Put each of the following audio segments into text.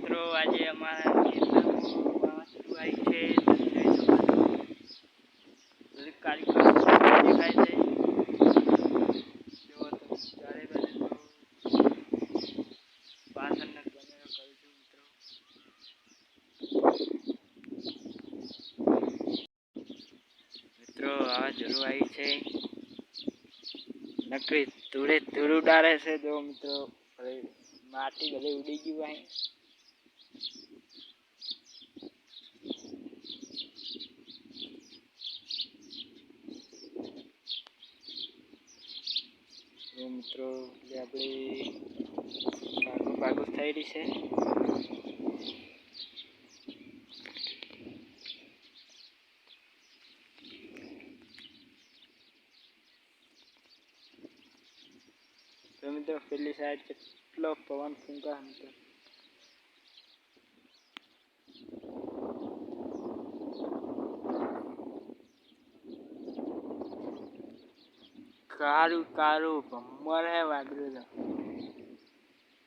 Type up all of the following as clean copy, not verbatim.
મિત્રો આજે અમારા ખેતરમાં વાવાઝોડું આવી છે. તમે જોઈ શકો છો બધી કાળી કાળી દેખાય છે. જો તો ચારે બાજુ તો પાછળનો કેમેરો કરું છું મિત્રો. મિત્રો વાવાઝોડું આવી છે. નકરી ધૂળ ઉડાડે છે. જો મિત્રો માટી બધી ઉડી ગયું અહીં. તો મિત્રો આપણી ભાગો થઈ રહી છે. તો મિત્રો પેલી સાઈડ કેટલો પવન ફૂંકા મિત્રો. કારું કારું ભમર હે વાદળું.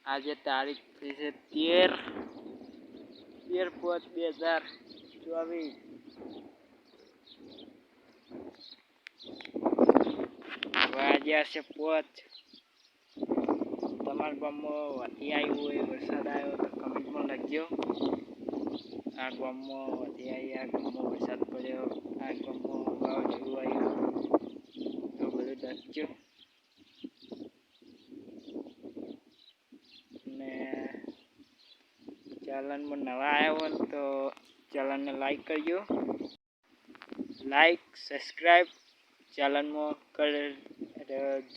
આજે તારીખ થઈ છે 13/5/2024. વાગ્યા છે 5. તમારા ગામમાં વધી આવ્યું હોય, વરસાદ આવ્યો તો કમેન્ટમાં લખજો. આ ગામમાં વધી આવી, આ ગામમાં વરસાદ પડ્યો, આ ગામમાં વાવાઝોડું આવ્યું, તો બધું લખજો. ને ચેનલમાં નવા આવ્યા હોય તો ચેનલને લાઈક કરજો. લાઈક સબસ્ક્રાઈબ ચેનલમાં કરી